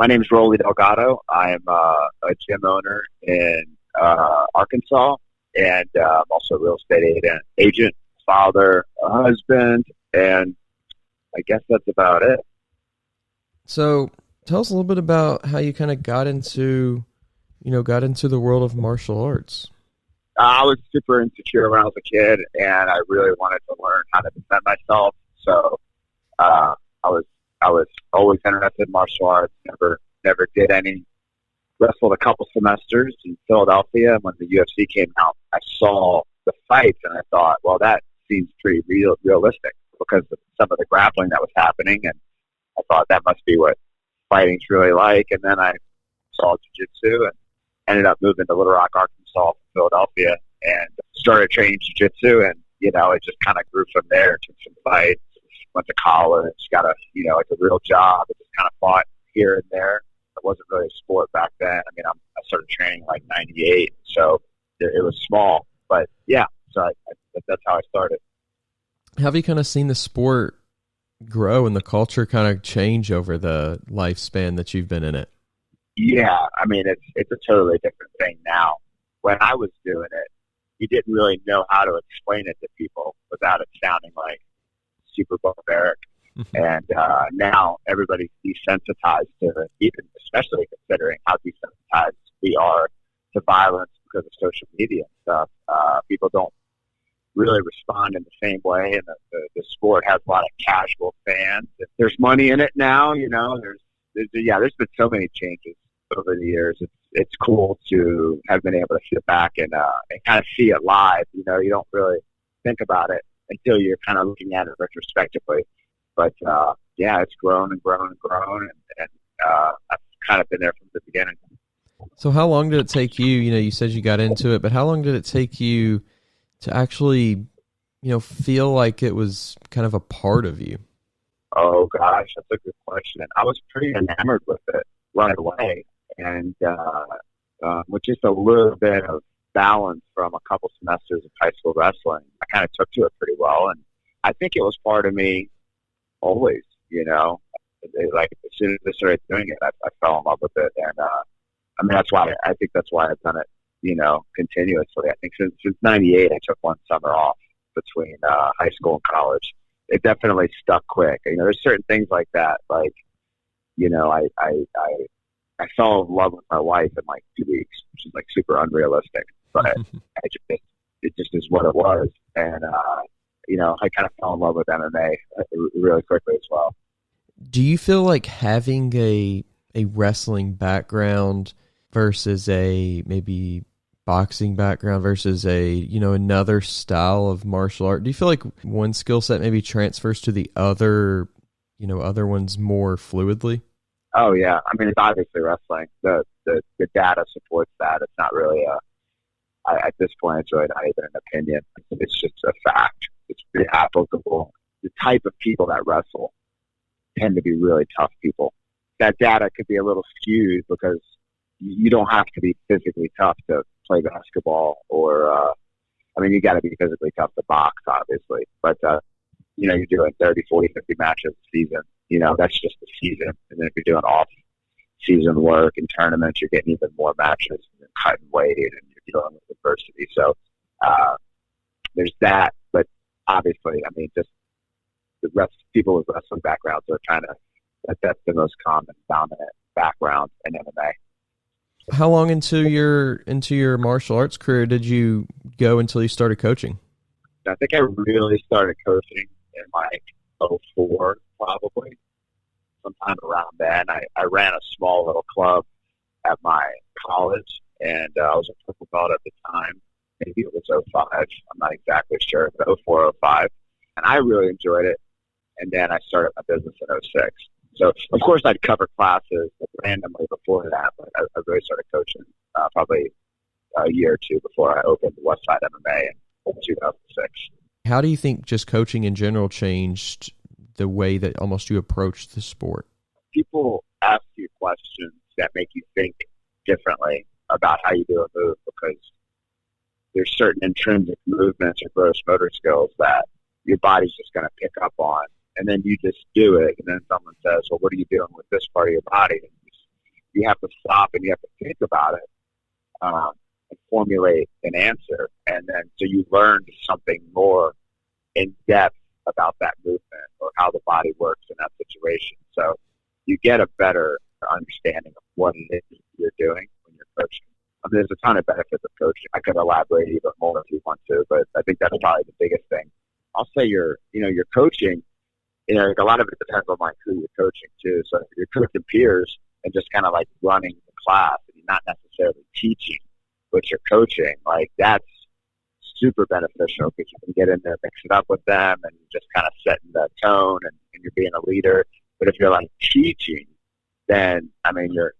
My name is Roli Delgado. I am a gym owner in Arkansas, and I'm also a real estate agent, father, a husband, and I guess that's about it. So tell us a little bit about how you kind of got into the world of martial arts. I was super insecure when I was a kid, and I really wanted to learn how to defend myself. So I was always interested in martial arts. Never did any. Wrestled a couple semesters in Philadelphia, and when the UFC came out, I saw the fights, and I thought, well, that seems pretty realistic because of some of the grappling that was happening, and I thought that must be what fighting's really like. And then I saw jiu-jitsu and ended up moving to Little Rock, Arkansas, from Philadelphia, and started training jiu-jitsu, and it just kind of grew from there. Took some fights, went to college, got a real job. I just kind of fought here and there. It wasn't really a sport back then. I mean, I started training like '98, so it was small. But yeah, so that's how I started. Have you kind of seen the sport grow and the culture kind of change over the lifespan that you've been in it? Yeah, I mean, it's a totally different thing now. When I was doing it, you didn't really know how to explain it to people without it sounding like super barbaric. And now everybody's desensitized to it, even especially considering how desensitized we are to violence because of social media and stuff. People don't really respond in the same way, and the sport has a lot of casual fans. There's money in it now, there's been so many changes over the years. It's cool to have been able to sit back and kind of see it live. You don't really think about it until you're kind of looking at it retrospectively. But it's grown and grown and grown, and I've kind of been there from the beginning. So how long did it take you? You said you got into it, but how long did it take you to actually, feel like it was kind of a part of you? Oh gosh, that's a good question. I was pretty enamored with it right away, and with just a little bit of balance from a couple semesters of high school wrestling, I kind of took to it pretty well, and I think it was part of me always. Like as soon as I started doing it, I fell in love with it, and that's why I've done it, continuously. I think since '98, I took one summer off between high school and college. It definitely stuck quick. There's certain things like that. Like, I fell in love with my wife in like 2 weeks, which is like super unrealistic, but it just is what it was. And, I kind of fell in love with MMA really quickly as well. Do you feel like having a wrestling background versus a maybe boxing background versus another style of martial art, do you feel like one skill set maybe transfers to the other ones more fluidly? Oh yeah. I mean, it's obviously wrestling. The data supports that. It's not really at this point, it's really not even an opinion. It's just a fact. It's pretty applicable. The type of people that wrestle tend to be really tough people. That data could be a little skewed because you don't have to be physically tough to play basketball or, you got to be physically tough to box, obviously. But, you're doing 30, 40, 50 matches a season. That's just the season. And then if you're doing off-season work and tournaments, you're getting even more matches and you're cutting weight and you're dealing with adversity. So there's that. But obviously, just the rest people with wrestling backgrounds are that's the most common dominant background in MMA. How long into your martial arts career did you go until you started coaching? I think I really started coaching in like '04, probably. Sometime around then. I ran a small little club at my college, and I was a purple belt at the time. Maybe it was '05. I'm not exactly sure, but '04, '05. And I really enjoyed it. And then I started my business in '06. So, of course, I'd cover classes randomly before that, but I really started coaching probably a year or two before I opened Westside MMA in 2006. How do you think just coaching in general changed the way that almost you approach the sport? People ask you questions that make you think differently about how you do a move because there's certain intrinsic movements or gross motor skills that your body's just going to pick up on. And then you just do it, and then someone says, well, what are you doing with this part of your body? And you have to stop and you have to think about it, and formulate an answer. And then so you learn something more in depth about that movement or how the body works in that situation. So you get a better understanding of what it is you're doing when you're coaching. I mean, there's a ton of benefits of coaching. I could elaborate even more if you want to, but I think that's probably the biggest thing. I'll say you're coaching, like a lot of it depends on like who you're coaching too. So if you're coaching peers and just kind of like running the class and you're not necessarily teaching, but you're coaching, like that's super beneficial because you can get in there, mix it up with them, and just kind of setting the tone and you're being a leader. But if you're like teaching, then I mean you're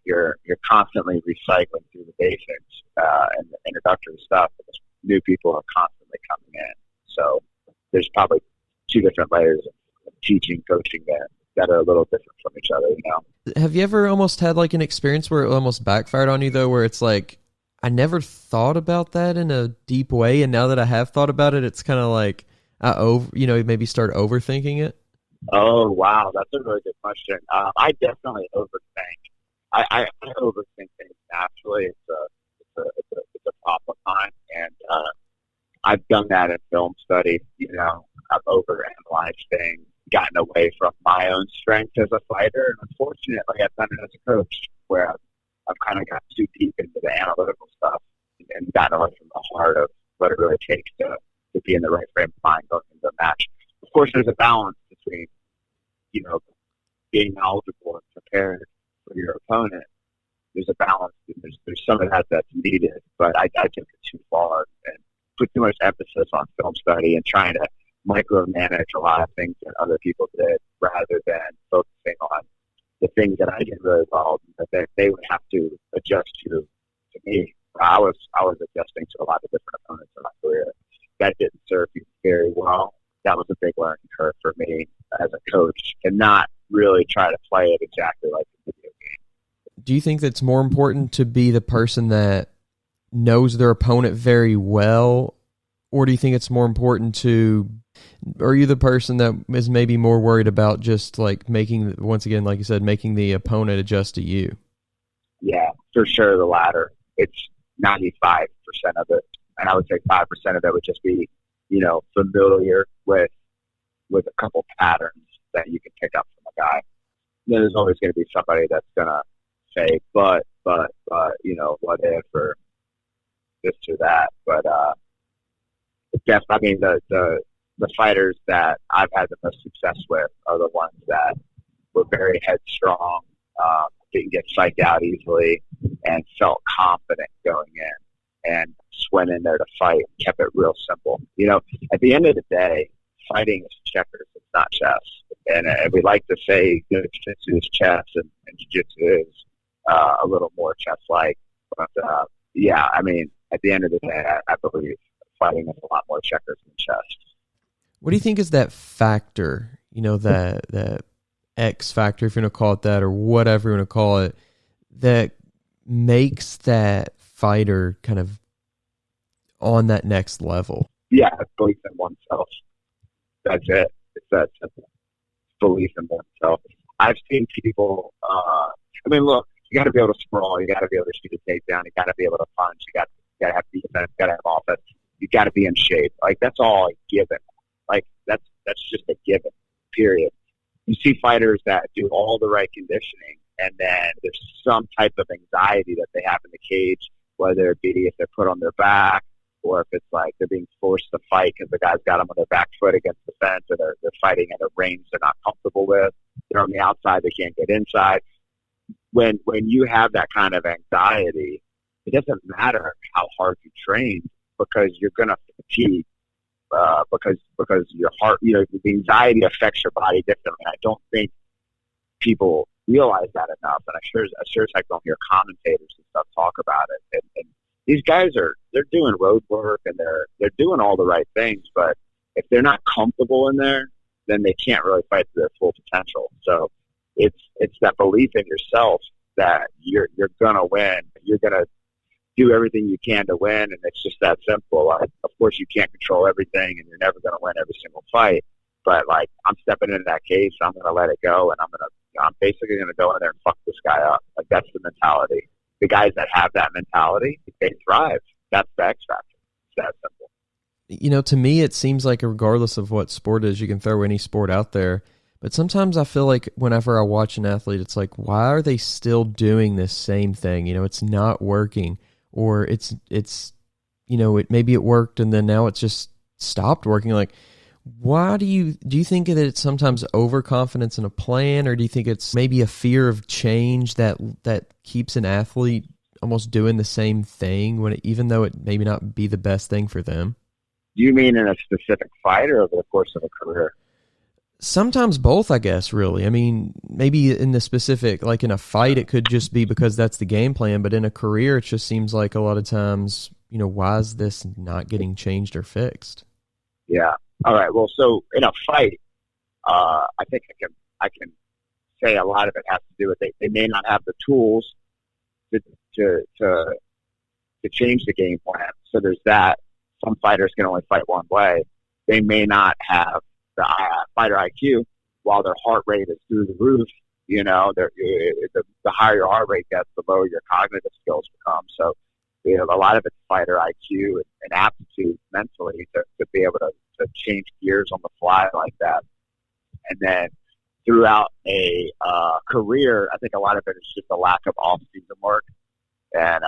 constantly recycling through the basics and the introductory stuff because new people are constantly coming in. So there's probably two different layers of teaching, coaching there that are a little different from each other, you know. Have you ever almost had like an experience where it almost backfired on you though, where it's like, I never thought about that in a deep way, and now that I have thought about it, it's kind of like maybe start overthinking it? Oh, wow. That's a really good question. I definitely overthink. I overthink things naturally. It's a problem of mine. And I've done that in film study. I've overanalyzed things, gotten away from my own strength as a fighter. And unfortunately, I've done it as a coach where I've kind of got too deep into the analytical stuff and gotten away from the heart of what it really takes to be in the right frame of mind going into a match. Of course, there's a balance between, being knowledgeable and prepared for your opponent. There's a balance. There's some of that that's needed, but I took it too far and put too much emphasis on film study and trying to micromanage a lot of things that other people did rather than focusing on the things that I did really well that they would have to adjust to me. I was adjusting to a lot of different opponents in my career. That didn't serve me very well. That was a big learning curve for me as a coach, and not really try to play it exactly like a video game. Do you think that's more important to be the person that knows their opponent very well, or do you think it's more important are you the person that is maybe more worried about just like making, once again, like you said, making the opponent adjust to you? Yeah, for sure the latter. It's 95% of it, and I would say 5% of it would just be, familiar with a couple patterns that you can pick up from a guy. And then there's always going to be somebody that's going to say, but, what if, or this or that. But definitely, the fighters that I've had the most success with are the ones that were very headstrong, didn't get psyched out easily, and felt confident going in, and just went in there to fight, kept it real simple. At the end of the day, fighting is checkers, it's not chess. And we like to say jiu-jitsu is chess and jiu-jitsu is a little more chess-like. But, at the end of the day, I believe fighting is a lot more checkers than chess. What do you think is that factor, that X factor, if you want to call it that, or whatever you want to call it, that makes that fighter kind of on that next level? Yeah, belief in oneself. That's it. It's that simple. Belief in oneself. I've seen people, look, you got to be able to sprawl. You got to be able to shoot a takedown. You got to be able to punch. You got to have defense. You got to have offense. You got to be in shape. Like, that's all a given. Like, that's just a given, period. You see fighters that do all the right conditioning, and then there's some type of anxiety that they have in the cage, whether it be if they're put on their back or if it's like they're being forced to fight because the guy's got them on their back foot against the fence, or they're fighting at a range they're not comfortable with. They're on the outside, they can't get inside. When you have that kind of anxiety, it doesn't matter how hard you train because you're going to fatigue because your heart, the anxiety affects your body differently. I don't think people realize that enough, and I sure as heck don't hear commentators and stuff talk about it. And these guys they're doing road work and they're doing all the right things, but if they're not comfortable in there, then they can't really fight to their full potential. So it's that belief in yourself that you're gonna win. You're gonna do everything you can to win, and it's just that simple. Like, of course, you can't control everything, and you're never gonna win every single fight. But like, I'm stepping into that case, I'm gonna let it go, and I'm gonna I'm basically going to go in there and fuck this guy up. Like, that's the mentality. The guys that have that mentality, they thrive. That's the X factor. It's that simple. To me, it seems like regardless of what sport it is, you can throw any sport out there. But sometimes I feel like whenever I watch an athlete, it's like, why are they still doing this same thing? It's not working, or maybe it worked and then now it's just stopped working. Like, why do you think that it's sometimes overconfidence in a plan, or do you think it's maybe a fear of change that keeps an athlete almost doing the same thing even though it maybe not be the best thing for them? Do you mean in a specific fight or over the course of a career? Sometimes both, I guess, really. I mean, maybe in the specific, like in a fight, it could just be because that's the game plan, but in a career, it just seems like a lot of times, why is this not getting changed or fixed? Yeah. All right. Well, so in a fight, I think I can say a lot of it has to do with they may not have the tools to change the game plan. So there's that. Some fighters can only fight one way. They may not have the fighter IQ, while their heart rate is through the roof. The higher your heart rate gets, the lower your cognitive skills become. So, a lot of it's fighter IQ and aptitude mentally to be able to change gears on the fly like that. And then throughout a career, I think a lot of it is just a lack of off-season work. And,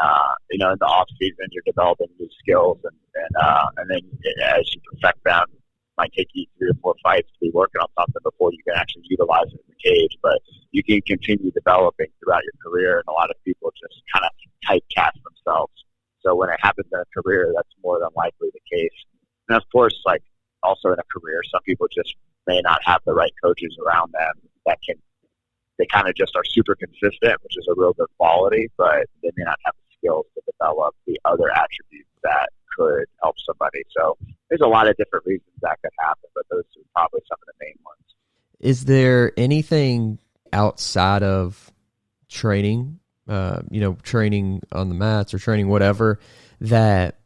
in the off-season, you're developing new skills, and then as you perfect them, it might take you 3 or 4 fights to be working on something before you can actually utilize it in the cage. But you can continue developing throughout your career, and a lot of people just kind of typecast themselves. So when it happens in a career, that's more than likely the case. And of course, like also in a career, some people just may not have the right coaches around them they kind of just are super consistent, which is a real good quality, but they may not have the skills to develop the other attributes that could help somebody. So there's a lot of different reasons that could happen, but those are probably some of the main ones. Is there anything outside of training, training on the mats or training whatever, that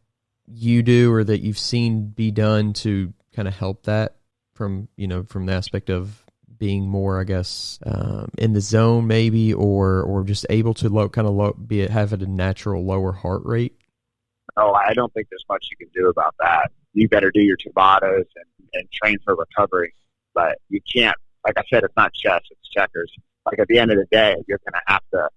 you do or that you've seen be done to kind of help that from the aspect of being more, I guess, in the zone maybe, or just able to have it a natural lower heart rate? No, I don't think there's much you can do about that. You better do your Tabatas and train for recovery, but you can't, like I said, it's not chess, it's checkers. Like at the end of the day, you're going to have to,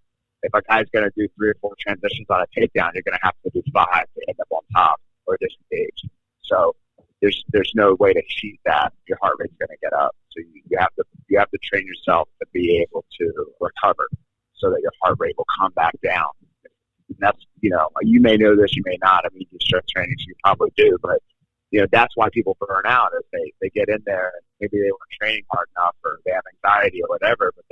if a guy's going to do 3 or 4 transitions on a takedown, you're going to have to do 5 to end up on top or disengage. So there's no way to cheat that. Your heart rate's going to get up. So you have to train yourself to be able to recover so that your heart rate will come back down. And that's, you may know this, you may not. I mean, you do strength training, so you probably do, but that's why people burn out is they get in there and maybe they weren't training hard enough or they have anxiety or whatever, but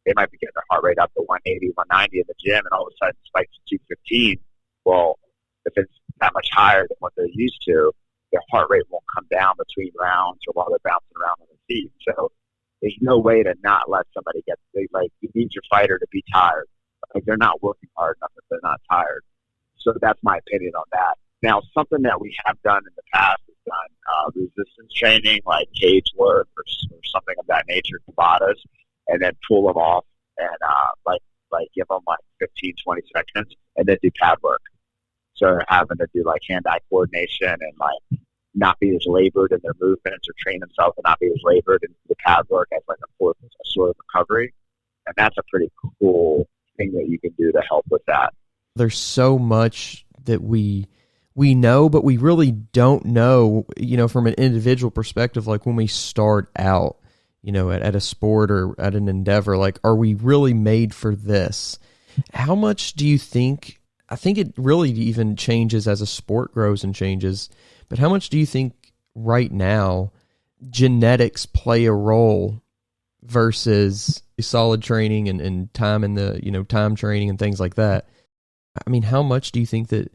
they might be getting their heart rate up to 180, 190 in the gym, and all of a sudden it spikes to 215. Well, if it's that much higher than what they're used to, their heart rate won't come down between rounds or while they're bouncing around on their feet. So there's no way to not let somebody get, you need your fighter to be tired. Like they're not working hard enough if they're not tired. So that's my opinion on that. Now, something that we have done in the past is done resistance training, like cage work or something of that nature, Tabatas, and then pull them off and give them 15, 20 seconds and then do pad work. So they're having to do hand-eye coordination and not be as labored in their movements or train themselves to not be as labored in the pad work as a sort of recovery. And that's a pretty cool thing that you can do to help with that. There's so much that we know, but we really don't know, from an individual perspective, like when we start out, at a sport or at an endeavor, are we really made for this? How much do you think, I think it really even changes as a sport grows and changes, but how much do you think right now genetics play a role versus solid training and time in the, time training and things like that? I mean, how much do you think that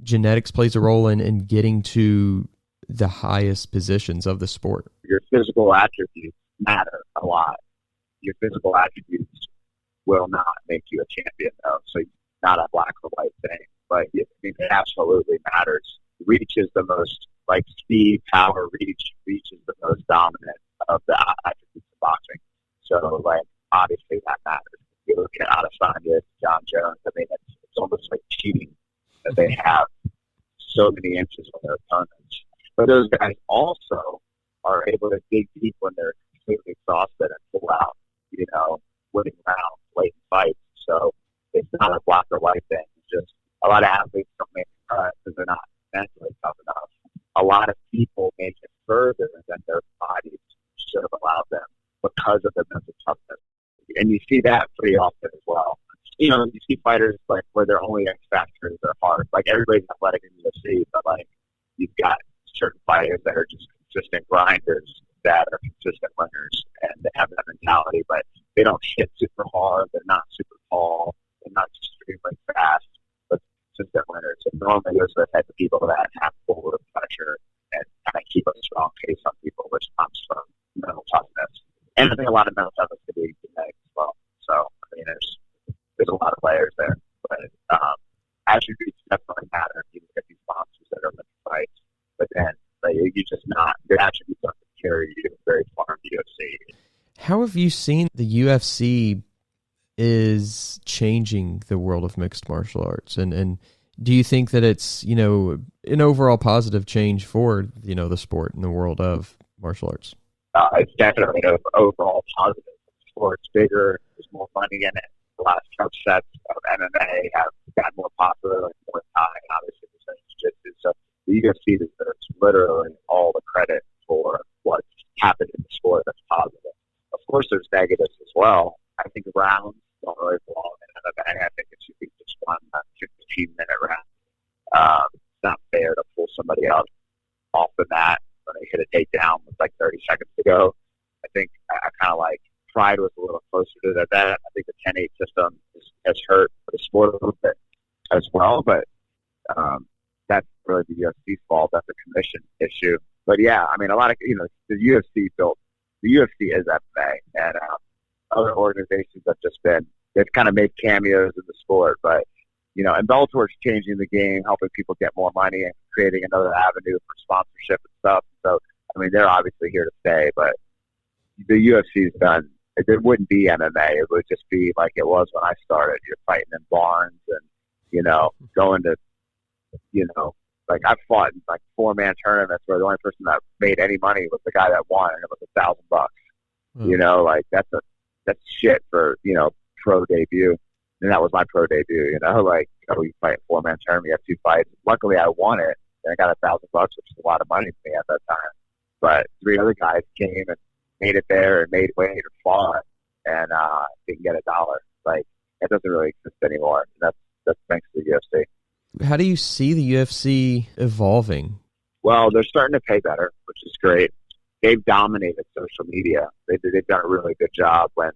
genetics plays a role in getting to the highest positions of the sport? Your physical attributes matter a lot. Your physical attributes will not make you a champion, though. So not a black or white thing, but it absolutely matters. Reach is the most, speed, power, reach is the most dominant of the attributes of boxing. So, obviously that matters. You look at Adesanya, John Jones. I mean, it's almost like cheating that they have so many inches on their opponents. But those guys also are able to dig deep when they're completely exhausted and pull out, winning rounds, late in fights. So it's not a black or white thing. It's just a lot of athletes don't make the cut because they're not mentally tough enough. A lot of people make it further than their bodies should have allowed them because of the mental toughness. And you see that pretty often as well. You see fighters like where their only X factor is their heart. Like everybody's athletic in the UFC, but like you've got certain fighters that are just consistent grinders that are consistent winners and they have that mentality, but they don't hit super hard. They're not super tall. They're not extremely fast, but consistent winners. And normally those are the type of people that have forward pressure and kind of keep a strong pace on people, which comes from mental toughness. And I think a lot of mental toughness can be genetic as well. So, I mean, there's a lot of layers there. But attributes definitely matter. You look at these monsters that are in the fights, but then your attributes don't carry you very far in the UFC. How have you seen the UFC is changing the world of mixed martial arts? And do you think that it's, an overall positive change for, the sport and the world of martial arts? It's definitely an overall positive. The sport's bigger. There's more money in it. The last subsets of MMA have gotten more popular and more time, obviously, for jiu-jitsu. So the UFC deserves literally all the credit for what's happened in the sport that's positive. Of course, there's negatives as well. I think rounds don't really belong in MMA. I think it should be just one 15-minute round. It's not fair to pull somebody out off the mat when they hit a takedown with like 30 seconds to go. I think I kind of like Pride was a little closer to that. I think the 10-8 system has hurt the sport a little bit as well, but that's really the UFC's fault. That's a commission issue. But yeah, I mean, a lot of, the UFC is MMA, and other organizations have just they've kind of made cameos in the sport, but, and Bellator's changing the game, helping people get more money and creating another avenue for sponsorship and stuff. So, I mean, they're obviously here to stay, but the UFC's done. It wouldn't be MMA. It would just be like it was when I started. You're fighting in barns and, going to, like I've fought in like 4-man tournaments where the only person that made any money was the guy that won, and it was $1,000. Like that's shit for, pro debut. And that was my pro debut, you fight 4-man tournament, you have 2 fights. Luckily I won it and I got $1,000, which is a lot of money to me at that time. But 3 other guys came and made it there and made weight or fought and didn't get $1. Like it doesn't really exist anymore. That's thanks to the UFC. How do you see the UFC evolving? Well, they're starting to pay better, which is great. They've dominated social media. They've done a really good job when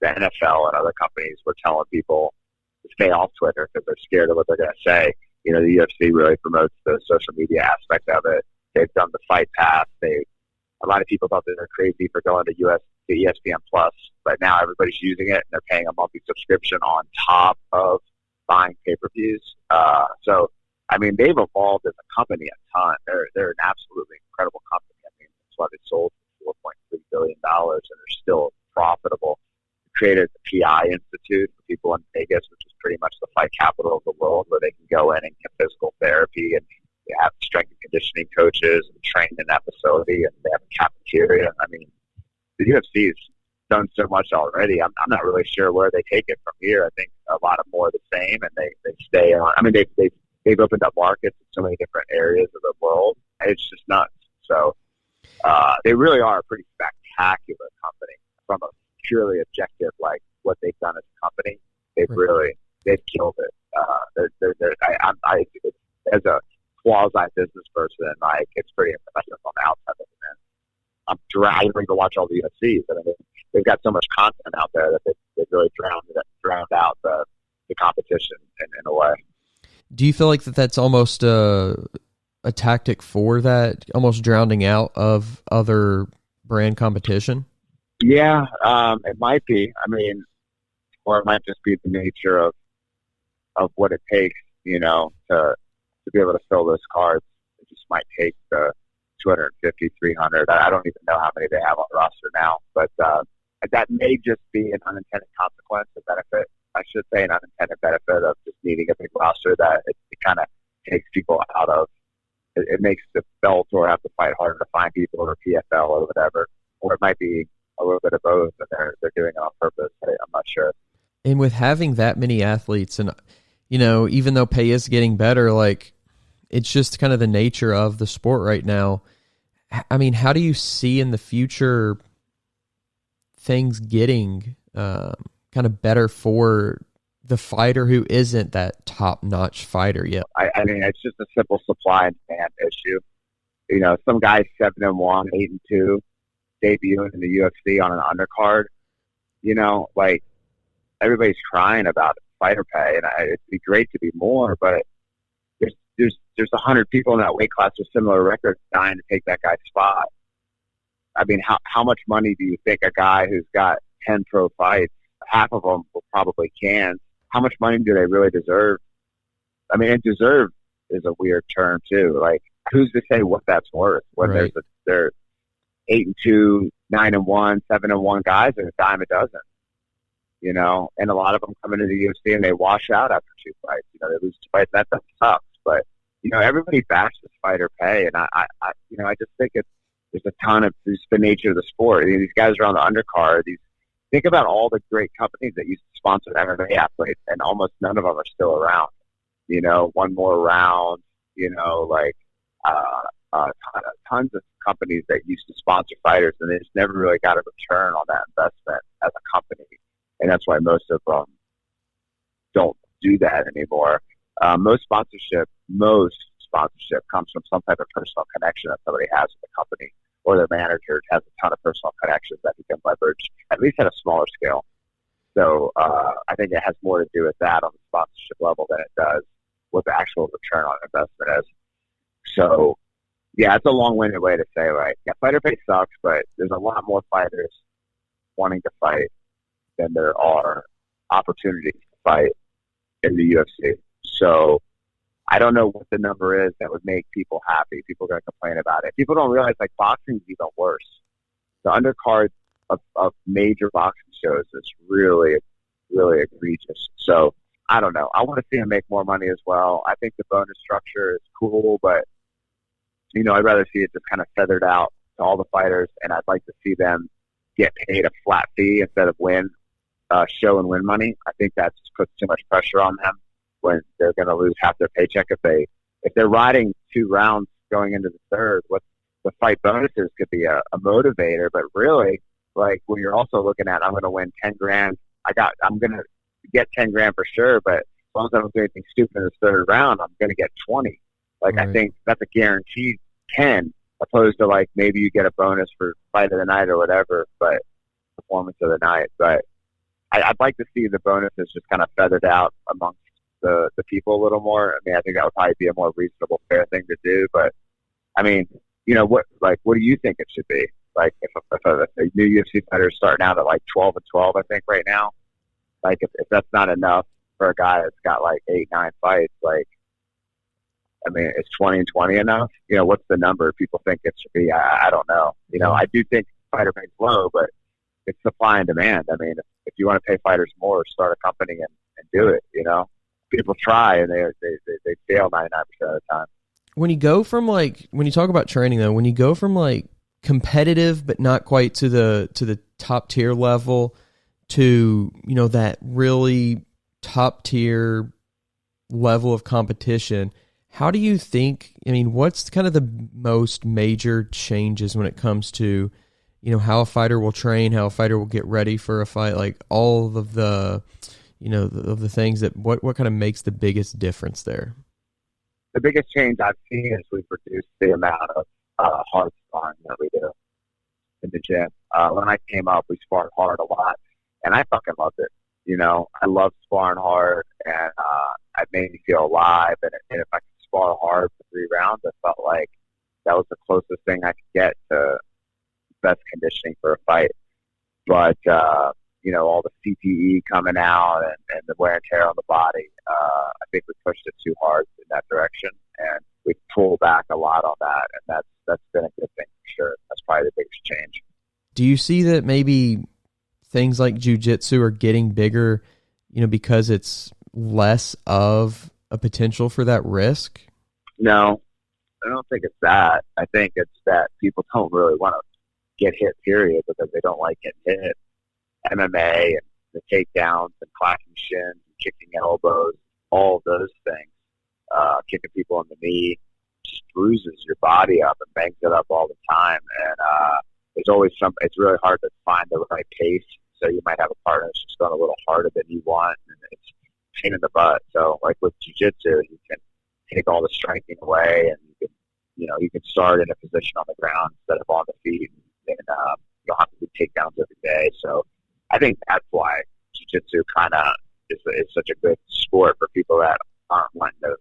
the NFL and other companies were telling people to stay off Twitter because they're scared of what they're going to say. The UFC really promotes the social media aspect of it. They've done the Fight Pass. A lot of people thought they were crazy for going to ESPN Plus, but now everybody's using it and they're paying a monthly subscription on top of buying pay-per-views. So, I mean, they've evolved as a company a ton. They're an absolutely incredible company. I mean, that's why they sold for $4.3 billion and they're still profitable. Created the PI Institute for people in Vegas, which is pretty much the fight capital of the world, where they can go in and get physical therapy, and they have strength and conditioning coaches and train in that facility, and they have a cafeteria. I mean, the UFC's done so much already. I'm not really sure where they take it from here. I think a lot of more of the same, and they stay on. I mean, they've opened up markets in so many different areas of the world. It's just nuts. So they really are a pretty spectacular company from a purely objective, like what they've done as a company. They've killed it. I as a quasi business person, like it's pretty impressive on the outside of it. Man, I don't even watch all the UFCs. I mean, they've got so much content out there that they've really drowned out the competition in a way. Do you feel like that's almost a tactic for that, almost drowning out of other brand competition? Yeah, it might be. I mean, or it might just be the nature of what it takes, to be able to fill those cards. It just might take the 250, 300. I don't even know how many they have on the roster now, but that may just be an unintended consequence, a benefit, I should say, an unintended benefit of just needing a big roster that it kind of takes people out of. It makes the Bellator have to fight harder to find people, or PFL or whatever, or it might be a little bit of both, and they're doing it on purpose. I'm not sure. And with having that many athletes, and even though pay is getting better, like it's just kind of the nature of the sport right now. I mean, how do you see in the future things getting kind of better for the fighter who isn't that top-notch fighter yet? I mean, it's just a simple supply and demand issue. Some guys 7-1, 8-2, debuting in the UFC on an undercard. Like everybody's crying about fighter pay, and it'd be great to be more, but there's 100 people in that weight class with similar records dying to take that guy's spot. I mean, how much money do you think a guy who's got 10 pro fights, half of them will probably can? How much money do they really deserve? I mean, and deserve is a weird term too. Like, who's to say what that's worth when right. they're 8-2, 9-1, 7-1 guys and a dime a dozen, and a lot of them come into the UFC and they wash out after 2 fights. They lose 2 fights. That sucks. But, everybody bashes fighter pay. And I just think there's a ton of, it's the nature of the sport. These guys are on the undercard. Think about all the great companies that used to sponsor MMA athletes, and almost none of them are still around. One more round, tons of companies that used to sponsor fighters, and they just never really got a return on that investment as a company. And that's why most of them don't do that anymore. Most sponsorship comes from some type of personal connection that somebody has with the company, or their manager has a ton of personal connections that he can leverage, at least at a smaller scale. So I think it has more to do with that on the sponsorship level than it does what the actual return on investment is. So, yeah, it's a long-winded way to say, like, yeah, fighter pay sucks, but there's a lot more fighters wanting to fight than there are opportunities to fight in the UFC. So I don't know what the number is that would make people happy. People are going to complain about it. People don't realize, like, boxing is even worse. The undercard of major boxing shows is really, really egregious. So I don't know. I want to see him make more money as well. I think the bonus structure is cool, but, I'd rather see it just kind of feathered out to all the fighters, and I'd like to see them get paid a flat fee instead of show and win money. I think that just puts too much pressure on them when they're going to lose half their paycheck if they're riding 2 rounds going into the third. What the fight bonuses could be a motivator, but really, like, when you're also looking at, I'm going to win 10 grand. I'm going to get 10 grand for sure, but as long as I don't do anything stupid in the third round, I'm going to get 20. Like, right. I think that's a guaranteed 10, opposed to, like, maybe you get a bonus for fight of the night or whatever, but performance of the night. But I'd like to see the bonuses just kind of feathered out amongst the people a little more. I mean, I think that would probably be a more reasonable, fair thing to do. But I mean, what do you think it should be? Like, if a new UFC fighter is starting out at like 12-12, I think right now, like if that's not enough for a guy that's got like 8-9 fights, like, I mean, is 20-20 enough? What's the number people think it should be? I don't know. I do think fighter pay's low, but it's supply and demand. I mean, if you want to pay fighters more, start a company and do it. People try and they fail 99% of the time. When you talk about training though, when you go from like competitive but not quite to the top tier level to that really top tier level of competition, how do you think? I mean, what's kind of the most major changes when it comes to how a fighter will train, how a fighter will get ready for a fight, like all of the of the things that what kind of makes the biggest difference there? The biggest change I've seen is we've reduced the amount of hard sparring that we do in the gym. When I came up, we sparred hard a lot, and I fucking loved it. I love sparring hard, and it made me feel alive. And if I could spar hard for 3 rounds, I felt like that was the closest thing I could get to best conditioning for a fight. But all the CTE coming out and the wear and tear on the body, I think we pushed it too hard in that direction, and we pulled back a lot on that, and that's been a good thing for sure. That's probably the biggest change. Do you see that maybe things like jiu-jitsu are getting bigger, because it's less of a potential for that risk? No, I don't think it's that. I think it's that people don't really want to get hit, period, because they don't like getting hit. MMA and the takedowns and clacking shins and kicking elbows, all of those things, kicking people in the knee, just bruises your body up and bangs it up all the time. And there's always it's really hard to find the right pace. So you might have a partner that's just going a little harder than you want, and it's a pain in the butt. So like with jiu-jitsu, you can take all the striking away, and you can start in a position on the ground instead of on the feet, and you don't have to do takedowns every day. So I think that's why jiu-jitsu kind of is such a good sport for people that aren't wanting to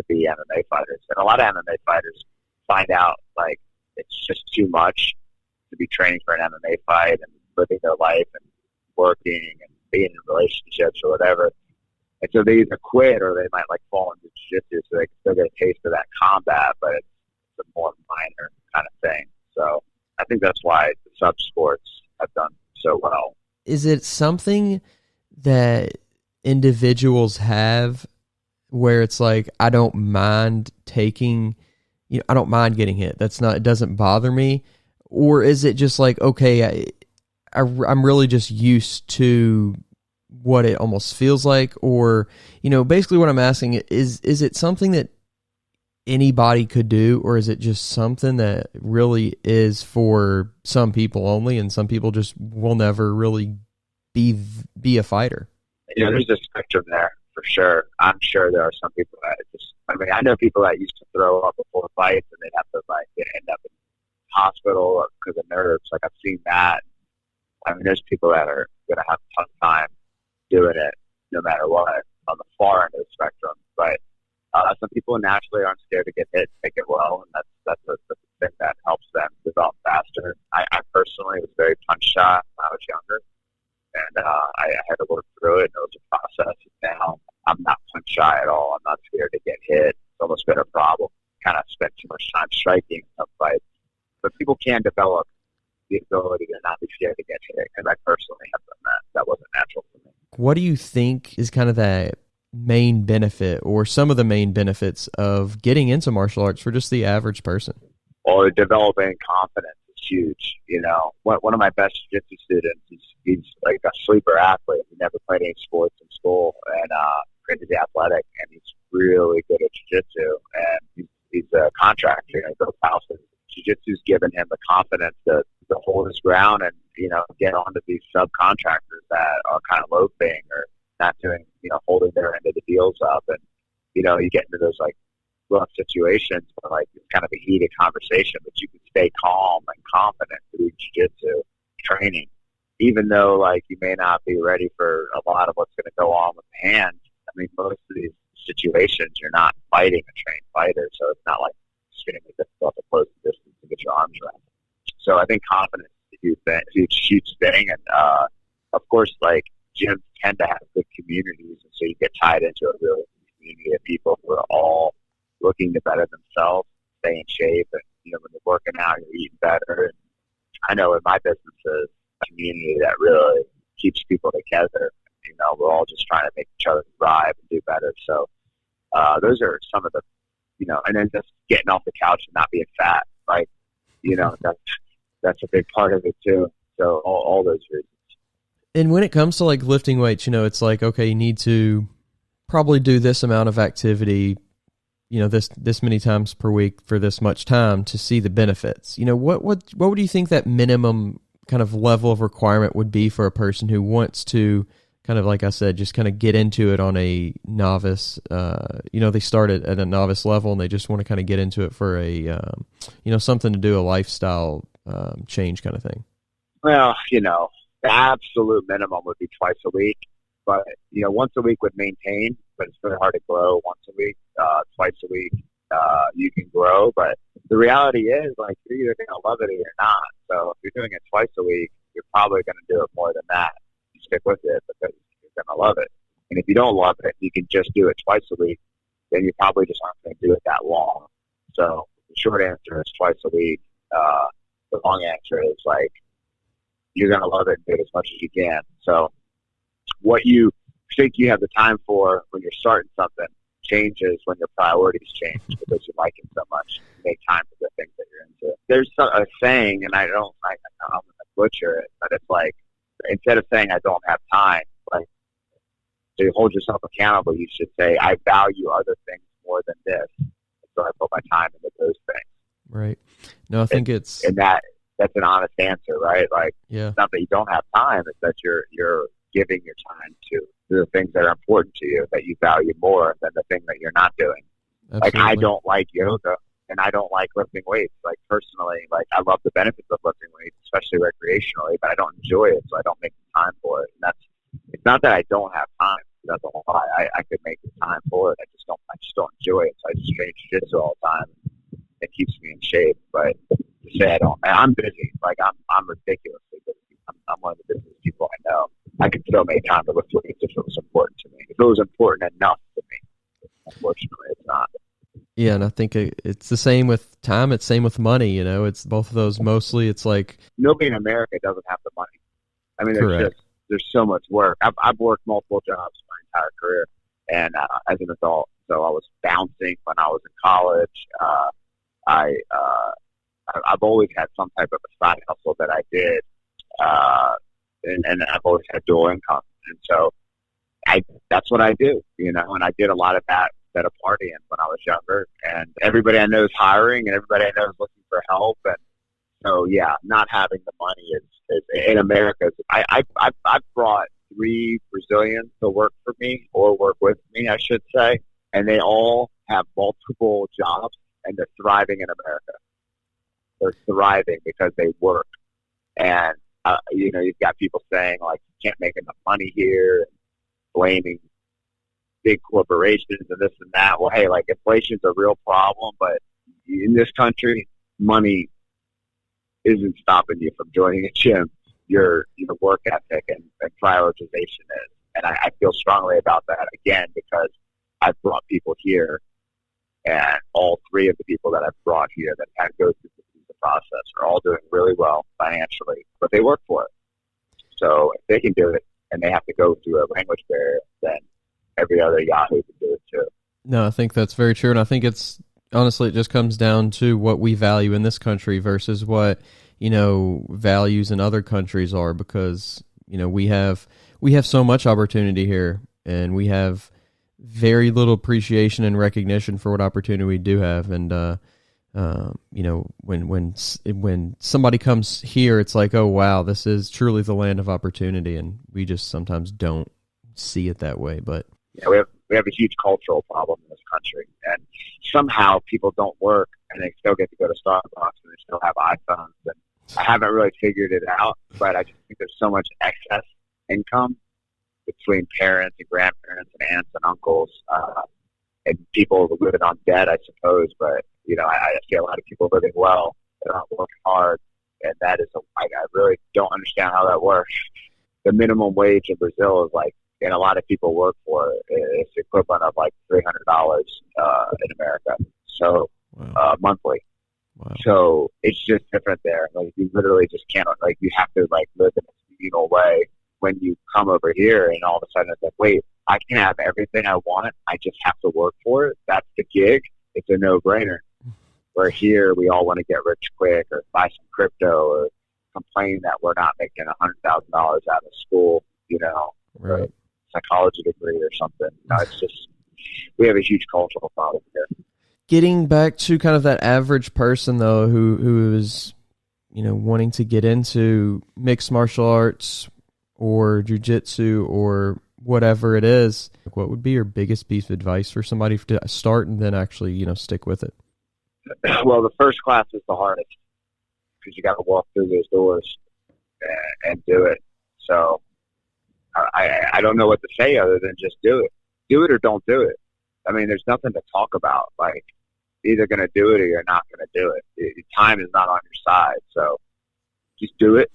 be MMA fighters. And a lot of MMA fighters find out like it's just too much to be training for an MMA fight and living their life and working and being in relationships or whatever. And so they either quit or they might like fall into jiu-jitsu so they can still get a taste of that combat, but it's a more minor kind of thing. So I think that's why the sub-sports have done so well. Is it something that individuals have where it's like, I don't mind taking, I don't mind getting hit. It doesn't bother me. Or is it just like, okay, I'm really just used to what it almost feels like? Or, basically what I'm asking is it something that anybody could do, or is it just something that really is for some people only, and some people just will never really be a fighter? There's a spectrum there for sure. I'm sure there are some people that I know people that used to throw up before fights and they'd have to end up in hospital because of nerves. Like I've seen that. I mean, there's people that are going to have a tough time doing it no matter what on the far end of the spectrum. But some people naturally aren't scared to get hit, take it well, and that's the thing that helps them develop faster. I personally was very punch shy when I was younger, and I had to work through it, and it was a process. Now I'm not punch shy at all. I'm not scared to get hit. It's almost been a problem. Kind of spent too much time striking some fights. But people can develop the ability to not be scared to get hit, and I personally have done that. That wasn't natural for me. What do you think is kind of the main benefit, or some of the main benefits of getting into martial arts for just the average person? Well, developing confidence is huge. One of my best jiu-jitsu students, he's like a sleeper athlete. He never played any sports in school, and crazy athletic, and he's really good at jiu-jitsu. And he's a contractor, he builds houses. Jiu-jitsu's given him the confidence to hold his ground and, get onto these subcontractors that are kind of loafing or not doing, holding their end of the deals up. And, you get into those like rough situations where like it's kind of a heated conversation, but you can stay calm and confident through jiu-jitsu training, even though like you may not be ready for a lot of what's going to go on with the hands. I mean, most of these situations, you're not fighting a trained fighter, so it's not like extremely difficult to close the distance to get your arms around. So I think confidence is a huge thing. And of course, like gyms tend to have good communities, and so you get tied into a really community of people who are all looking to better themselves, stay in shape, and when you're working out, you're eating better. And I know in my business is a community that really keeps people together. We're all just trying to make each other thrive and do better. So those are some of the, and then just getting off the couch and not being fat, right? That's a big part of it too. So all those reasons. And when it comes to like lifting weights, it's like, okay, you need to probably do this amount of activity, this many times per week for this much time to see the benefits. What would you think that minimum kind of level of requirement would be for a person who wants to kind of, like I said, just kind of get into it on a novice, they start at a novice level and they just want to kind of get into it for a, something to do, a lifestyle change kind of thing? Well, the absolute minimum would be twice a week, but, once a week would maintain, but it's very hard to grow once a week. Twice a week, you can grow, but the reality is, like, you're either going to love it or you're not. So if you're doing it twice a week, you're probably going to do it more than that. You stick with it because you're going to love it. And if you don't love it, you can just do it twice a week, then you probably just aren't going to do it that long. So the short answer is twice a week. The long answer is like, you're going to love it and do it as much as you can. So what you think you have the time for when you're starting something changes when your priorities change because you like it so much. You make time for the things that you're into. There's a saying, and I'm going to butcher it, but it's like, instead of saying I don't have time, like, to hold yourself accountable, you should say, I value other things more than this. So I put my time into those things. Right. No, I think it's... And that's an honest answer, right? Like, yeah. It's not that you don't have time, it's that you're giving your time to the things that are important to you, that you value more than the thing that you're not doing. Absolutely. Like, I don't like yoga, and I don't like lifting weights. Like, personally, like, I love the benefits of lifting weights, especially recreationally, but I don't enjoy it, so I don't make the time for it. And it's not that I don't have time. That's a lie. I could make the time for it. I just don't enjoy it. So I just train jiu-jitsu all the time. It keeps me in shape. But to say I'm busy. Like, I'm ridiculously busy. I'm one of the busiest people I know. I could still make time to lift weights if it was important to me. If it was important enough to me. Unfortunately, it's not. Yeah, and I think it's the same with time. It's same with money. You know, it's both of those. Mostly, it's like nobody in America doesn't have the money. I mean, there's so much work. I've worked multiple jobs my entire career, and as an adult, so I was bouncing when I was in college. I've always had some type of a side hustle that I did, and I've always had dual income, and so that's what I do, you know. And I did a lot of that instead of partying when I was younger. And everybody I know is hiring, and everybody I know is looking for help, and so yeah, not having the money is in America. I've brought 3 Brazilians to work for me, or work with me, I should say, and they all have multiple jobs, and they're thriving in America. They're thriving because they work. And, you know, you've got people saying, like, you can't make enough money here, blaming big corporations and this and that. Well, hey, like, inflation's a real problem, but in this country, money isn't stopping you from joining a gym. Your work ethic and prioritization is. And I feel strongly about that, again, because I've brought people here, and all 3 of the people that I've brought here that had to go through the process are all doing really well financially, but they work for it. So if they can do it and they have to go through a language barrier, then every other Yahoo can do it too. No, I think that's very true. And I think honestly, it just comes down to what we value in this country versus what, you know, values in other countries are, because, you know, we have so much opportunity here, and we have very little appreciation and recognition for what opportunity we do have. And, you know, when somebody comes here, it's like, oh, wow, this is truly the land of opportunity. And we just sometimes don't see it that way. But yeah, we have a huge cultural problem in this country, and somehow people don't work and they still get to go to Starbucks and they still have iPhones. And I haven't really figured it out, but I just think there's so much excess income between parents and grandparents and aunts and uncles, and people living on debt, I suppose. But, you know, I see a lot of people living well. They're not working hard, and that is I really don't understand how that works. The minimum wage in Brazil is like, and a lot of people work for it, it's the equivalent of like $300 in America, so wow. Monthly. Wow. So it's just different there. Like, you literally just can't, like, you have to like live in a communal way. When you come over here, and all of a sudden it's like, wait, I can have everything I want, I just have to work for it. That's the gig. It's a no-brainer. Where here, we all want to get rich quick, or buy some crypto, or complain that we're not making $100,000 out of school, you know, right. Or a psychology degree or something. You know, it's just, we have a huge cultural problem here. Getting back to kind of that average person, though, who is, you know, wanting to get into mixed martial arts or jiu-jitsu or whatever it is, what would be your biggest piece of advice for somebody to start and then actually, you know, stick with it? Well, the first class is the hardest, because you got to walk through those doors and do it. So I don't know what to say other than just do it. Do it or don't do it. I mean, there's nothing to talk about. Like, you're either going to do it or you're not going to do it. Time is not on your side. So just do it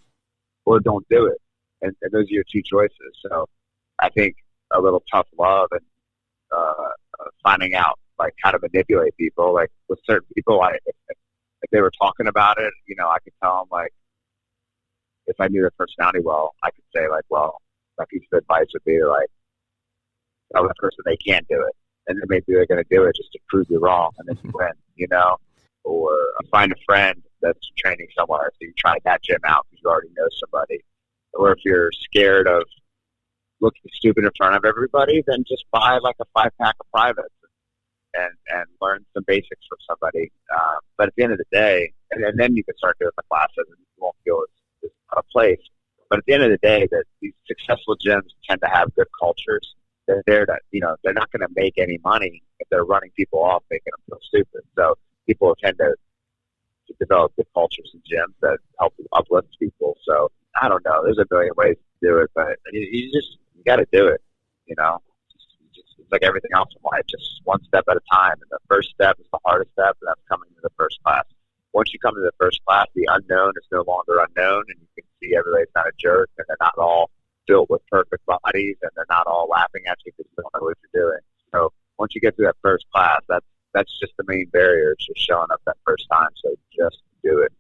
or don't do it. And those are your 2 choices. So I think a little tough love and finding out, like, how to manipulate people. Like, with certain people, if they were talking about it, you know, I could tell them, like, if I knew their personality well, I could say like, well, my piece of advice would be like, tell the person they can't do it. And then maybe they're going to do it just to prove you wrong and then you win, you know? Or find a friend that's training somewhere, so you try that gym out because you already know somebody. Or if you're scared of looking stupid in front of everybody, then just buy like a 5-pack of privates and learn some basics from somebody. But at the end of the day, and then you can start doing the classes and you won't feel it's out of place. But at the end of the day, that these successful gyms tend to have good cultures. They're there to, you know, they're not going to make any money if they're running people off, making them feel stupid. So people tend to develop good cultures in gyms that help uplift people. So I don't know. There's a million ways to do it, but you got to do it. You know, it's like everything else in life, just one step at a time. And the first step is the hardest step, and that's coming to the first class. Once you come to the first class, the unknown is no longer unknown, and you can see everybody's not a jerk, and they're not all filled with perfect bodies, and they're not all laughing at you because they don't know what you're doing. So once you get through that first class, that's just the main barrier. It's just showing up that first time. So just do it.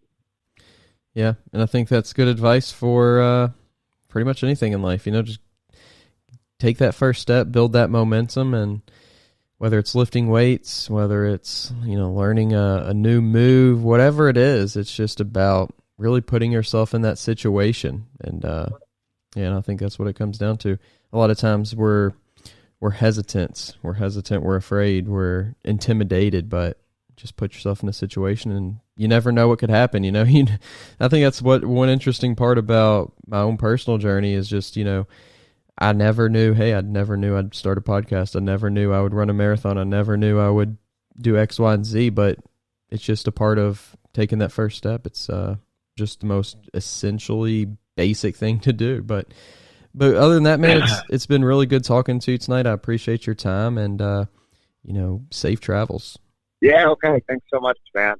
Yeah, and I think that's good advice for pretty much anything in life. You know, just take that first step, build that momentum, and whether it's lifting weights, whether it's, you know, learning a new move, whatever it is, it's just about really putting yourself in that situation. And yeah, and I think that's what it comes down to. A lot of times we're hesitant. We're afraid. We're intimidated. But just put yourself in a situation, and you never know what could happen. You know, I think that's what one interesting part about my own personal journey is just, you know, I never knew I'd start a podcast. I never knew I would run a marathon. I never knew I would do X, Y, and Z. But it's just a part of taking that first step. It's just the most essentially basic thing to do. But other than that, man, it's been really good talking to you tonight. I appreciate your time, and you know, safe travels. Yeah, okay. Thanks so much, man.